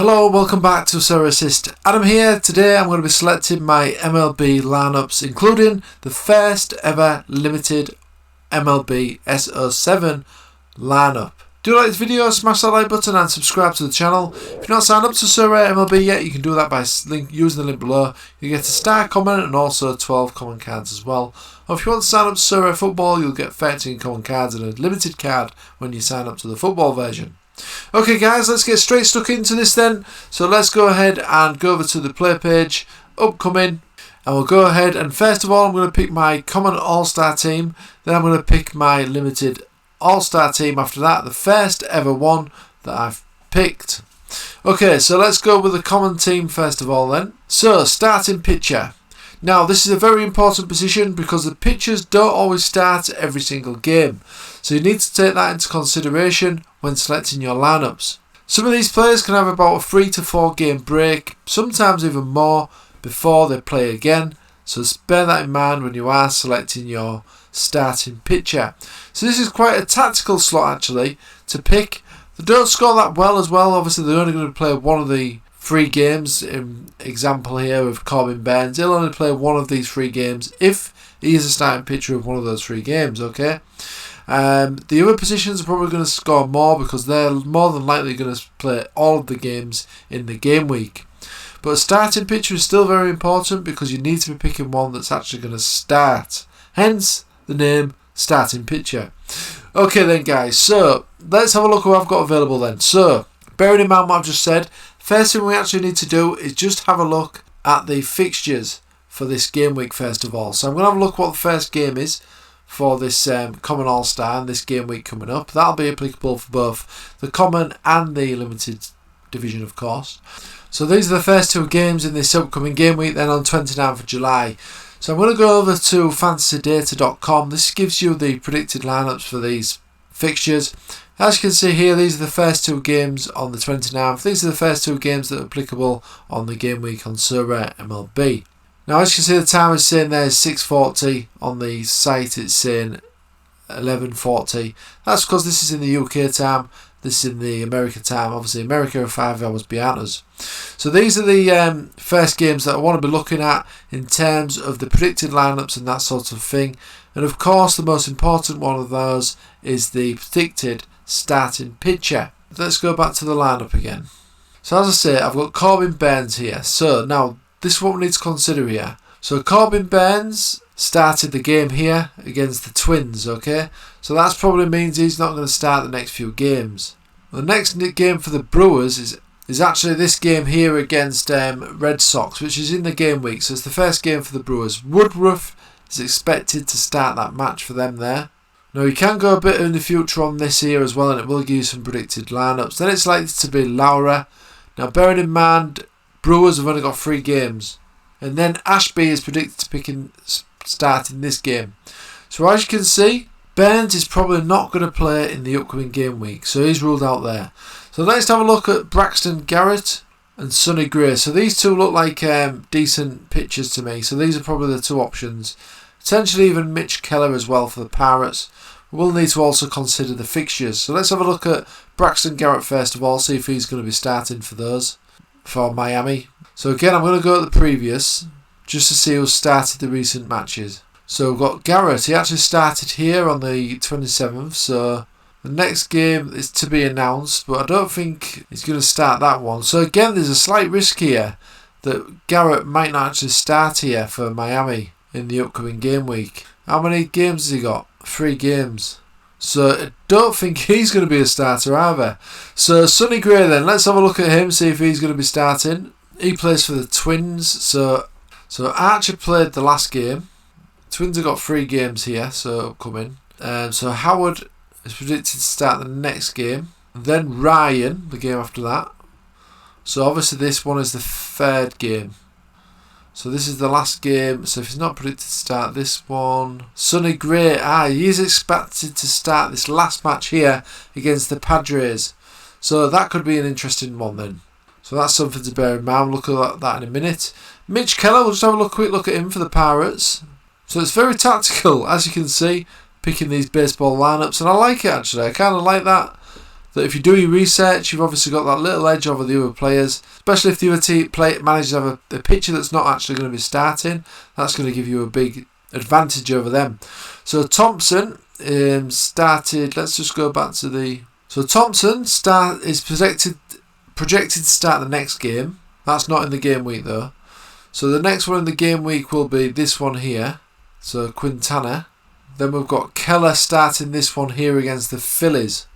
Hello, welcome back to Sorare Assist. Adam here. Today I'm going to be selecting my MLB lineups, including the first ever limited MLB SO7 lineup. Do like this video, smash that like button and subscribe to the channel. If you're not signed up to Sorare MLB yet, you can do that by using the link below. You get a star comment and also 12 common cards as well. Or if you want to sign up to Sorare Football, you'll get 13 common cards and a limited card when you sign up to the football version. Okay guys, let's get straight stuck into this then. So let's go ahead and go over to the play page, upcoming, and we'll go ahead and first of all I'm going to pick my common all-star team, then I'm going to pick my limited all-star team after that, the first ever one that I've picked. Okay, so let's go with the common team first of all then. So, starting pitcher. Now this is a very important position because the pitchers don't always start every single game. So you need to take that into consideration when selecting your lineups. Some of these players can have about a 3 to 4 game break, sometimes even more, before they play again. So bear that in mind when you are selecting your starting pitcher. So this is quite a tactical slot actually to pick. They don't score that well as well. Obviously they're only going to play one of the 3 games. In example here with Corbin Burns, he'll only play one of these 3 games if he is a starting pitcher of one of those 3 games. Okay. The other positions are probably going to score more because they're more than likely going to play all of the games in the game week. But a starting pitcher is still very important because you need to be picking one that's actually going to start. Hence the name starting pitcher. Okay then guys, so let's have a look who I've got available then. So bearing in mind what I've just said, first thing we actually need to do is just have a look at the fixtures for this game week first of all. So I'm going to have a look what the first game is for this common all-star and this game week coming up. That'll be applicable for both the common and the limited division of course. So these are the first 2 games in this upcoming game week then on 29th of July. So I'm going to go over to fantasydata.com. This gives you the predicted lineups for these fixtures. As you can see here, these are the first 2 games on the 29th. These are the first 2 games that are applicable on the game week on Sorare MLB. Now as you can see, the time is saying there is 6:40 on the site. It's saying 11:40. That's because this is in the UK time. This is in the America time. Obviously America are 5 hours behind us. So these are the first games that I want to be looking at in terms of the predicted lineups and that sort of thing. And of course the most important one of those is the predicted starting pitcher. Let's go back to the lineup again. So as I say, I've got Corbin Burns here. So now this is what we need to consider here. So Corbin Burns started the game here against the Twins, okay? So that probably means he's not going to start the next few games. The next game for the Brewers is actually this game here against Red Sox, which is in the game week. So it's the first game for the Brewers. Woodruff is expected to start that match for them there. Now you can go a bit in the future on this here as well, and it will give you some predicted lineups. Then it's likely to be Laura. Now bearing in mind, Brewers have only got 3 games. And then Ashby is predicted to start in this game. So as you can see, Burns is probably not going to play in the upcoming game week. So he's ruled out there. So let's have a look at Braxton Garrett and Sonny Gray. So these 2 look like decent pitchers to me. So these are probably the 2 options. Potentially even Mitch Keller as well for the Pirates. We'll need to also consider the fixtures. So let's have a look at Braxton Garrett first of all. See if he's going to be starting for those. For Miami. So again, I'm going to go at the previous just to see who started the recent matches. So we've got Garrett. He actually started here on the 27th. So the next game is to be announced, but I don't think he's going to start that one. So again, there's a slight risk here that Garrett might not actually start here for Miami in the upcoming game week. How many games has he got? 3 games. So I don't think he's going to be a starter either. So Sonny Gray then, let's have a look at him, see if he's going to be starting. He plays for the Twins. So Archer played the last game. Twins have got 3 games here, so upcoming. So Howard is predicted to start the next game. Then Ryan, the game after that. So obviously this one is the 3rd game. So this is the last game. So if he's not predicted to start this one, Sonny Gray, he is expected to start this last match here against the Padres. So that could be an interesting one then. So that's something to bear in mind. We'll look at that in a minute. Mitch Keller, we'll just have a quick look at him for the Pirates. So it's very tactical, as you can see, picking these baseball lineups, and I like it actually. I kind of like that that if you do your research, you've obviously got that little edge over the other players, especially if the other team manages to have a pitcher that's not actually going to be starting. That's going to give you a big advantage over them. So Thompson started. Let's just go back to the. So Thompson is projected to start the next game. That's not in the game week though. So the next one in the game week will be this one here. So Quintana. Then we've got Keller starting this one here against the Phillies.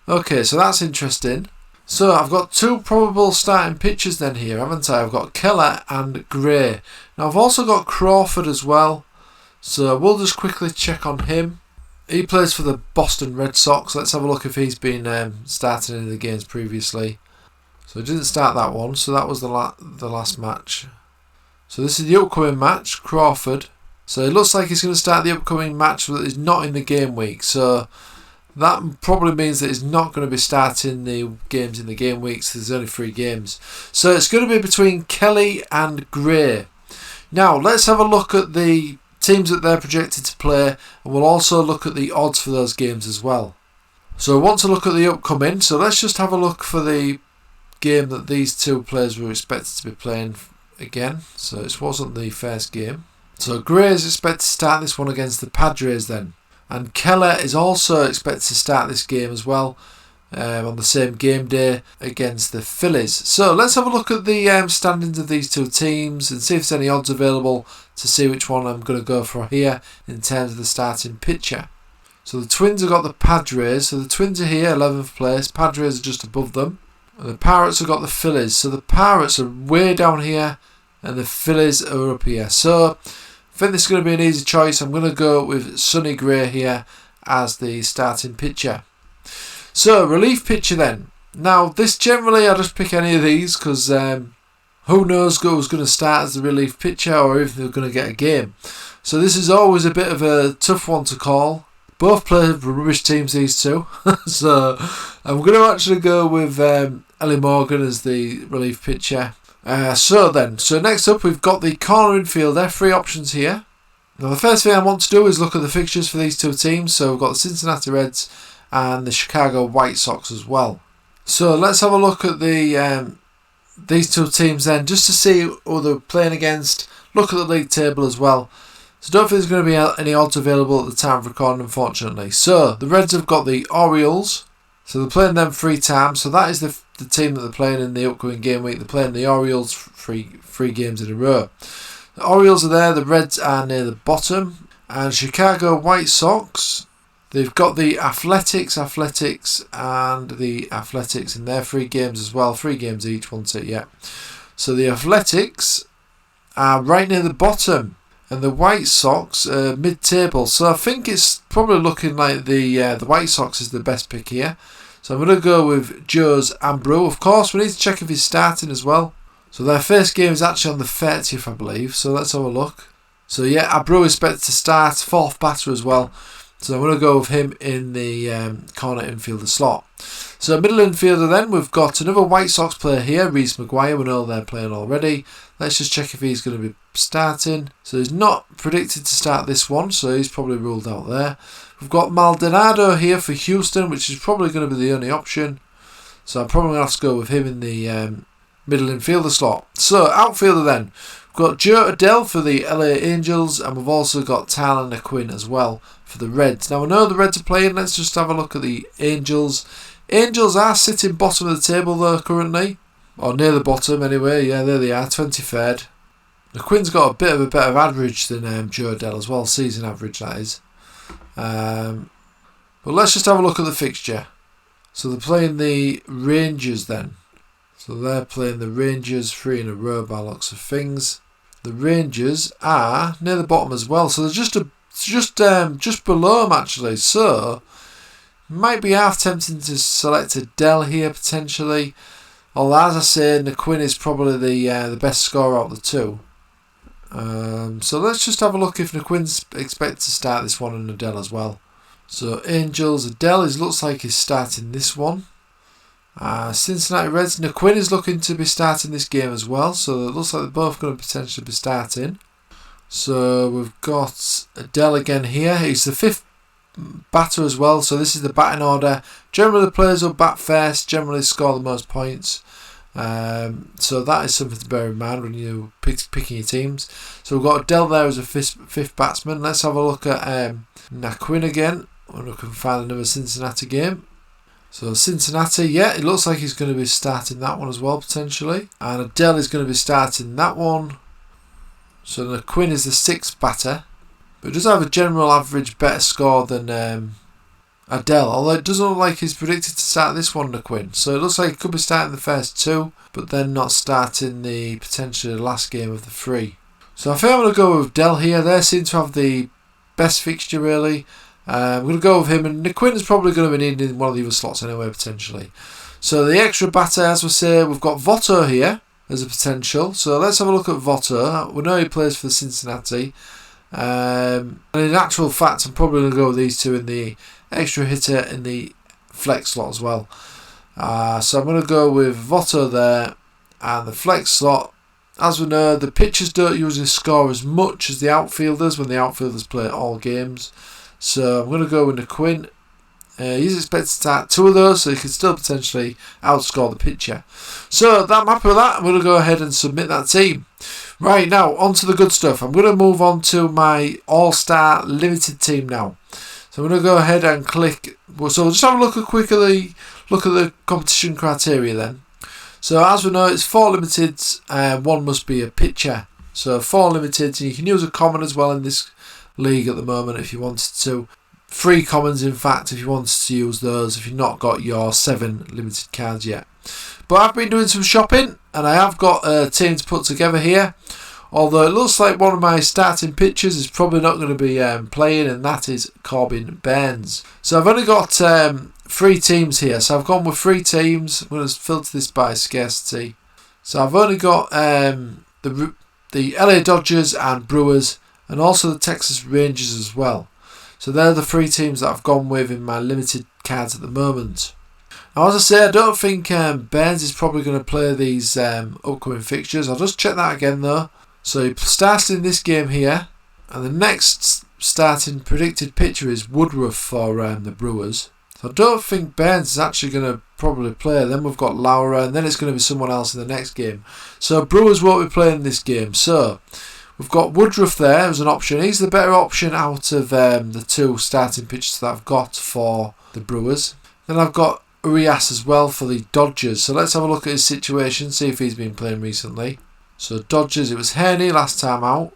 Okay, so that's interesting. So I've got two probable starting pitchers then here, haven't I? I've got Keller and Gray. Now I've also got Crawford as well. So we'll just quickly check on him. He plays for the Boston Red Sox. Let's have a look if he's been starting in the games previously. So he didn't start that one. So that was the last match. So this is the upcoming match, Crawford. So it looks like he's going to start the upcoming match that is not in the game week. So that probably means that he's not going to be starting the games in the game weeks. There's only 3 games. So it's going to be between Kelly and Gray. Now let's have a look at the teams that they're projected to play, and we'll also look at the odds for those games as well. So I want to look at the upcoming. So let's just have a look for the game that these two players were expected to be playing again. So it wasn't the first game. So Gray is expected to start this one against the Padres then. And Keller is also expected to start this game as well on the same game day against the Phillies. So let's have a look at the standings of these two teams and see if there's any odds available to see which one I'm going to go for here in terms of the starting pitcher. So the Twins have got the Padres. So the Twins are here, 11th place. Padres are just above them. And the Pirates have got the Phillies. So the Pirates are way down here and the Phillies are up here. So I think this is going to be an easy choice. I'm going to go with Sonny Gray here as the starting pitcher. So, relief pitcher then. Now, this generally, I just pick any of these because who knows who's going to start as the relief pitcher or if they're going to get a game. So, this is always a bit of a tough one to call. Both play for rubbish teams, these two. So, I'm going to actually go with Ellie Morgan as the relief pitcher. So next up we've got the corner infield. There are 3 options here. Now, the first thing I want to do is look at the fixtures for these two teams. So, we've got the Cincinnati Reds and the Chicago White Sox as well. So let's have a look at the these two teams then, just to see who they're playing against. Look at the league table as well. So don't think there's going to be any odds available at the time of recording, unfortunately. So the Reds have got the Orioles. So they're playing them 3 times. So that is the team that they're playing in the upcoming game week. They're playing the Orioles three games in a row. The Orioles are there. The Reds are near the bottom. And Chicago White Sox, they've got the Athletics and the Athletics in their 3 games as well. 3 games each, wasn't it? Yeah. So the Athletics are right near the bottom. And the White Sox are mid-table. So I think it's probably looking like the White Sox is the best pick here. So I'm going to go with Joe's Ambrose. Of course, we need to check if he's starting as well. So their first game is actually on the 30th, I believe. So let's have a look. So yeah, Ambrose is expected to start. 4th batter as well. So I'm going to go with him in the corner infielder slot. So middle infielder then, we've got another White Sox player here, Reese McGuire. We know they're playing already. Let's just check if he's going to be starting. So he's not predicted to start this one, so he's probably ruled out there. We've got Maldonado here for Houston, which is probably going to be the only option. So I'm probably going to have to go with him in the middle infielder slot. So outfielder then, we've got Joe Adele for the LA Angels, and we've also got Tyler Naquin as well for the Reds. Now I know the Reds are playing. Let's just have a look at the Angels. Angels are sitting bottom of the table though currently, or near the bottom anyway. Yeah, there they are, 23rd. Naquin's got a bit of a better average than Joe Adele as well, season average that is. But let's just have a look at the fixture. So they're playing the Rangers then. So they're playing the Rangers 3 in a row by looks of things. The Rangers are near the bottom as well, so they're just below them actually. So might be half tempting to select Adele here potentially. Although as I say, Naquin is probably the best scorer out of the two. So let's just have a look if Naquin's expected to start this one and Adele as well. So Angels, Adele looks like he's starting this one. Cincinnati Reds, Naquin is looking to be starting this game as well. So it looks like they're both going to potentially be starting. So we've got Adele again here. He's the 5th batter as well. So this is the batting order. Generally the players who bat first generally score the most points. So that is something to bear in mind when you're picking your teams. So we've got Adele there as a fifth batsman. Let's have a look at Naquin again, when we can find another Cincinnati game. So Cincinnati, yeah, it looks like he's going to be starting that one as well potentially. And Adele is going to be starting that one. So Naquin is the 6th batter. But it does have a general average better score than Adele. Although it doesn't look like he's predicted to start this one, Naquin. So it looks like he could be starting the first 2, but then not starting the potentially the last game of the 3. So I think I'm going to go with Adele here. They seem to have the best fixture really. I'm going to go with him, and Naquin is probably going to be needed in one of the other slots anyway potentially. So the extra batter, as we say, we've got Votto here as a potential. So let's have a look at Votto. We know he plays for the Cincinnati. And in actual fact, I'm probably going to go with these two in the extra hitter in the flex slot as well. So I'm going to go with Votto there, and the flex slot. As we know, the pitchers don't usually score as much as the outfielders when the outfielders play all games. So I'm going to go with Naquin. He's expected to start 2 of those, so he could still potentially outscore the pitcher. So that map of that, I'm going to go ahead and submit that team. Right, now on to the good stuff. I'm going to move on to my All-Star Limited team now. So I'm going to go ahead and click. So we'll just have a look at the competition criteria then. So as we know, it's 4 limiteds and 1 must be a pitcher. So 4 limiteds, and you can use a common as well in this league at the moment if you wanted to. 3 commons in fact if you wanted to use those if you've not got your 7 limited cards yet. But I've been doing some shopping and I have got a team to put together here. Although it looks like one of my starting pitchers is probably not going to be playing, and that is Corbin Burns. So I've only got 3 teams here. So I've gone with 3 teams. I'm going to filter this by scarcity. So I've only got the LA Dodgers and Brewers, and also the Texas Rangers as well. So they're the 3 teams that I've gone with in my limited cards at the moment. Now, as I say, I don't think Burns is probably going to play these upcoming fixtures. I'll just check that again though. So he starts in this game here, and the next starting predicted pitcher is Woodruff for the Brewers. So I don't think Burns is actually going to probably play. Then we've got Laura, and then it's going to be someone else in the next game. So Brewers won't be playing this game. So we've got Woodruff there as an option. He's the better option out of the 2 starting pitchers that I've got for the Brewers. Then I've got Urias as well for the Dodgers. So let's have a look at his situation, see if he's been playing recently. So Dodgers, it was Haney last time out.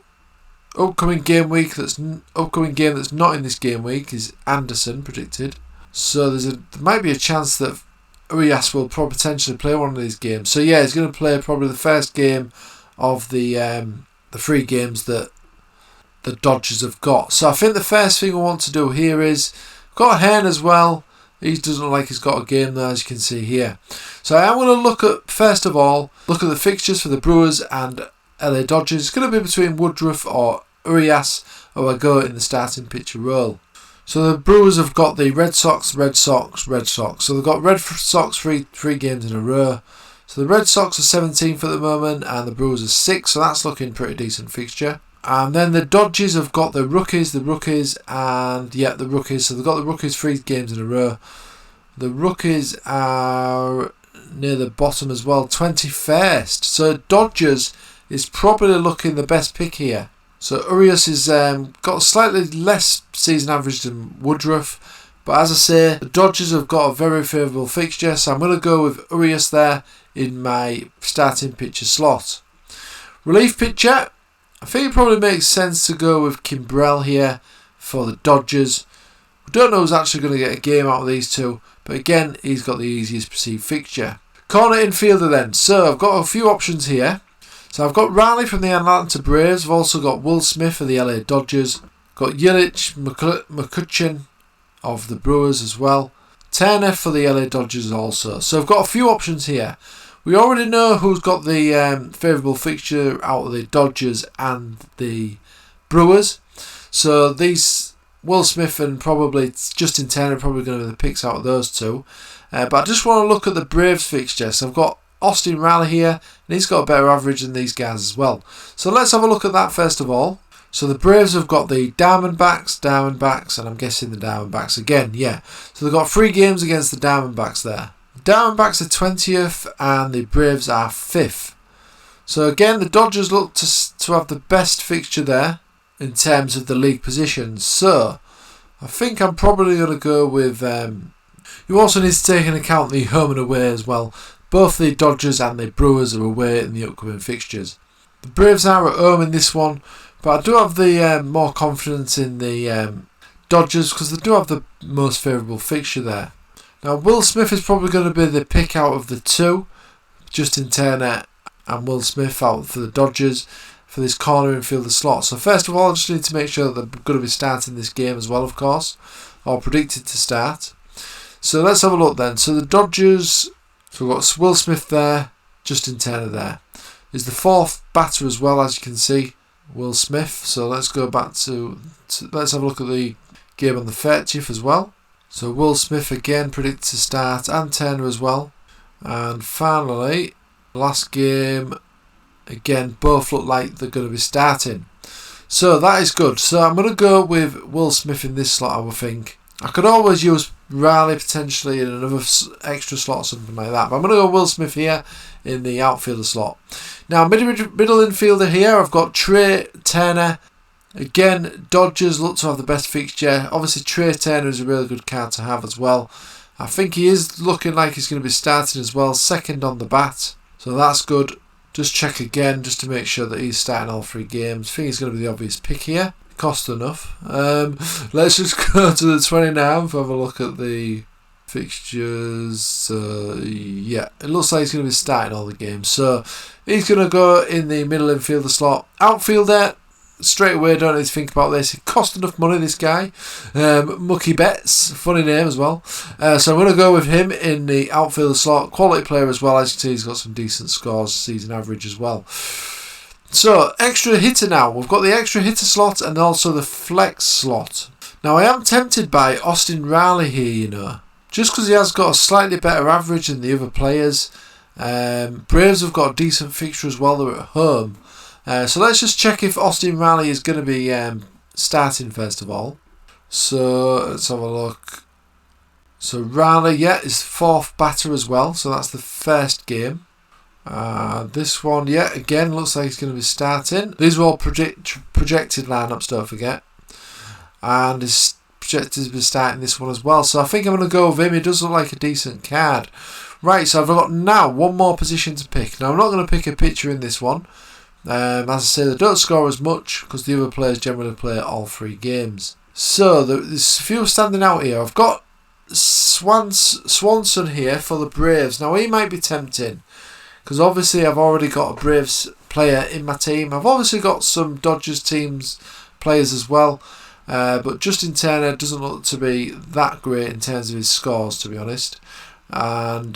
Upcoming game that's not in this game week is Anderson predicted. So there might be a chance that Urias will probably potentially play one of these games. So yeah, he's going to play probably the first game of the 3 games that the Dodgers have got. So I think the first thing we want to do here is, got Hearn as well. He doesn't look like he's got a game there, as you can see here. So I am going to look at, first of all, look at the fixtures for the Brewers and LA Dodgers. It's going to be between Woodruff or Urias, or I go in the starting pitcher role. So the Brewers have got the Red Sox, Red Sox, Red Sox. So they've got Red Sox three games in a row. So the Red Sox are 17th at the moment, and the Brewers are 6th, so that's looking pretty decent fixture. And then the Dodgers have got the rookies, and yeah, the rookies. So they've got the rookies 3 games in a row. The rookies are near the bottom as well, 21st. So Dodgers is probably looking the best pick here. So Urias has got slightly less season average than Woodruff. But as I say, the Dodgers have got a very favourable fixture. So I'm going to go with Urias there in my starting pitcher slot. Relief pitcher, I think it probably makes sense to go with Kimbrel here for the Dodgers. We don't know who's actually going to get a game out of these 2, but again, he's got the easiest perceived fixture. Corner infielder then. So I've got a few options here. So I've got Riley from the Atlanta Braves. I've also got Will Smith for the LA Dodgers. Got Yelich McCutcheon of the Brewers as well. Turner for the LA Dodgers also. So I've got a few options here. We already know who's got the favourable fixture out of the Dodgers and the Brewers. So these, Will Smith and probably Justin Turner are probably going to be the picks out of those 2. But I just want to look at the Braves fixture. So I've got Austin Riley here, and he's got a better average than these guys as well. So let's have a look at that first of all. So the Braves have got the Diamondbacks, and I'm guessing the Diamondbacks again, yeah. So they've got 3 games against the Diamondbacks there. The Diamondbacks are 20th and the Braves are 5th. So again, the Dodgers look to have the best fixture there in terms of the league positions. So I think I'm probably going to go with... you also need to take into account the home and away as well. Both the Dodgers and the Brewers are away in the upcoming fixtures. The Braves are at home in this one, but I do have the more confidence in the Dodgers because they do have the most favourable fixture there. Now Will Smith is probably going to be the pick out of the 2, Justin Turner and Will Smith out for the Dodgers for this corner infielder slot. So first of all, I just need to make sure that they're going to be starting this game as well, of course, or predicted to start. So let's have a look then. So the Dodgers, so we've got Will Smith there, Justin Turner there. Is the 4th batter as well, as you can see, Will Smith. So let's go back to let's have a look at the game on the 30th as well. So Will Smith again predicted to start, and Turner as well. And finally, last game, again, both look like they're going to be starting. So that is good. So I'm going to go with Will Smith in this slot, I would think. I could always use Riley potentially in another extra slot or something like that. But I'm going to go Will Smith here in the outfielder slot. Now, middle infielder here, I've got Trey Turner. Again, Dodgers look to have the best fixture. Obviously, Trey Turner is a really good card to have as well. I think he is looking like he's going to be starting as well, 2nd on the bat. So that's good. Just check again just to make sure that he's starting all 3 games. I think he's going to be the obvious pick here. Cost enough. Let's just go to the 29th, have a look at the fixtures. Yeah, it looks like he's going to be starting all the games. So he's going to go in the middle infielder slot. Outfielder, straight away, don't need to think about this. It cost enough money, this guy. Mucky Betts, funny name as well. So I'm going to go with him in the outfielder slot. Quality player as well. As you can see, he's got some decent scores, season average as well. So, extra hitter now. We've got the extra hitter slot and also the flex slot. Now, I am tempted by Austin Riley here, you know. Just because he has got a slightly better average than the other players. Braves have got a decent fixture as well. They're at home. So, let's just check if Austin Riley is going to be starting first of all. So, let's have a look. So, Riley, yeah, is 4th batter as well. So, that's the first game. This one, yeah, again, looks like he's going to be starting. These are all projected lineups, don't forget. And he's projected to be starting this one as well. So I think I'm going to go with him. He does look like a decent card. Right, so I've got now one more position to pick. Now, I'm not going to pick a pitcher in this one. As I say, they don't score as much because the other players generally play all 3 games. So there's a few standing out here. I've got Swanson here for the Braves. Now, he might be tempting, because obviously I've already got a Braves player in my team. I've obviously got some Dodgers teams players as well. But Justin Turner doesn't look to be that great in terms of his scores, to be honest. And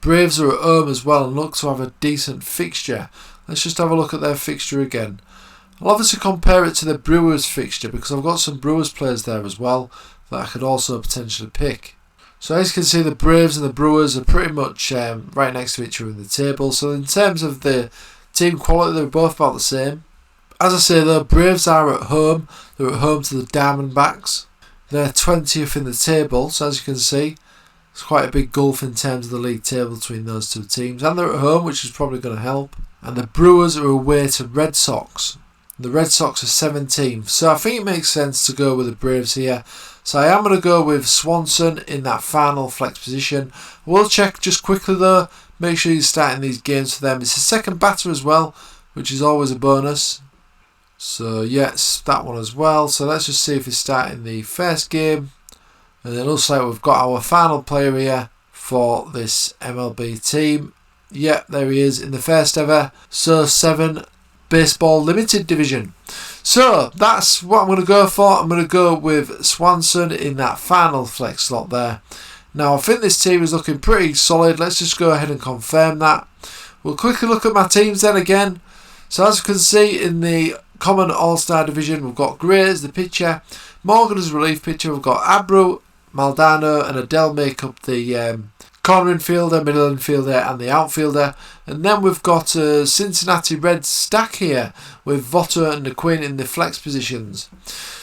Braves are at home as well and look to have a decent fixture. Let's just have a look at their fixture again. I'll obviously compare it to the Brewers fixture because I've got some Brewers players there as well that I could also potentially pick. So as you can see, the Braves and the Brewers are pretty much right next to each other in the table. So in terms of the team quality, they're both about the same. As I say, the Braves are at home. They're at home to the Diamondbacks. They're 20th in the table. So as you can see, it's quite a big gulf in terms of the league table between those 2 teams. And they're at home, which is probably going to help. And the Brewers are away to Red Sox. The Red Sox are 17th. So I think it makes sense to go with the Braves here. So I am going to go with Swanson in that final flex position. We'll check just quickly though. Make sure you're starting these games for them. It's a 2nd batter as well, which is always a bonus. So yes, that one as well. So let's just see if he's starting the first game. And it looks like we've got our final player here for this MLB team. Yeah, there he is in the first ever So 7 Baseball Limited Division. So that's what I'm going to go for. I'm going to go with Swanson in that final flex slot there. Now I think this team is looking pretty solid. Let's just go ahead and confirm that. We'll quickly look at my teams then again. So as you can see in the Common All-Star Division, we've got Gray as the pitcher, Morgan as relief pitcher, we've got Abreu, Maldano and Adele make up the corner infielder, middle infielder and the outfielder. And then we've got a Cincinnati Reds stack here with Votto and the Quinn in the flex positions.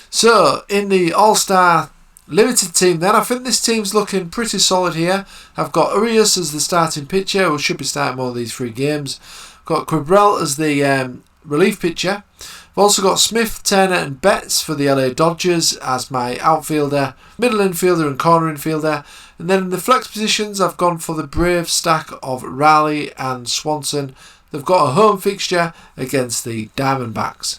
So in the All-Star Limited team then, I think this team's looking pretty solid here. I've got Urias as the starting pitcher, who should be starting more of these 3 games. I've got Cabral as the relief pitcher. I've also got Smith, Turner and Betts for the LA Dodgers as my outfielder, middle infielder and corner infielder. And then in the flex positions, I've gone for the Braves stack of Raleigh and Swanson. They've got a home fixture against the Diamondbacks.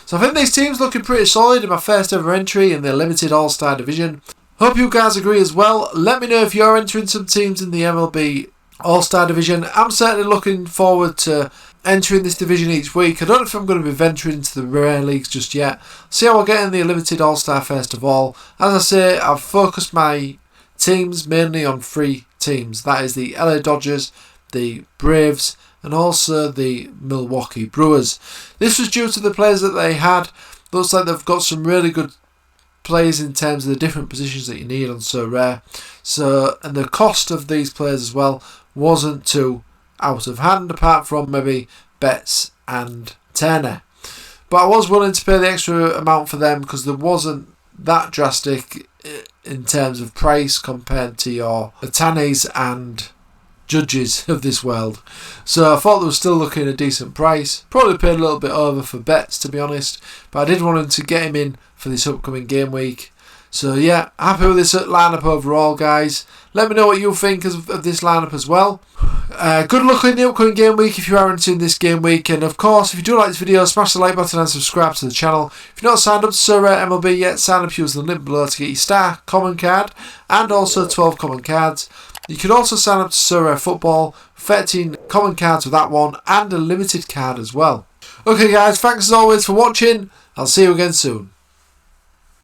So I think these teams looking pretty solid in my first ever entry in the limited All-Star division. Hope you guys agree as well. Let me know if you're entering some teams in the MLB All-Star division. I'm certainly looking forward to entering this division each week. I don't know if I'm going to be venturing into the rare leagues just yet. See how I get in the limited All-Star first of all. As I say, I've focused my teams mainly on 3 teams. That is the LA Dodgers, the Braves and also the Milwaukee Brewers. This was due to the players that they had. Looks like they've got some really good players in terms of the different positions that you need on Sorare. And the cost of these players as well wasn't too out of hand, apart from maybe Betts and Turner. But I was willing to pay the extra amount for them because there wasn't that drastic in terms of price compared to your Otanis and Judges of this world. So I thought they were still looking at a decent price. Probably paid a little bit over for Betts, to be honest, but I did want him to get him in for this upcoming game week. So yeah, happy with this lineup overall, guys. Let me know what you think of this lineup as well. Good luck in the upcoming game week if you are entering this game week. And of course, if you do like this video, smash the like button and subscribe to the channel. If you're not signed up to Sorare MLB yet, sign up using the link below to get your star common card and also 12 common cards. You can also sign up to Sorare Football, 13 common cards with that one and a limited card as well. Okay guys, thanks as always for watching. I'll see you again soon.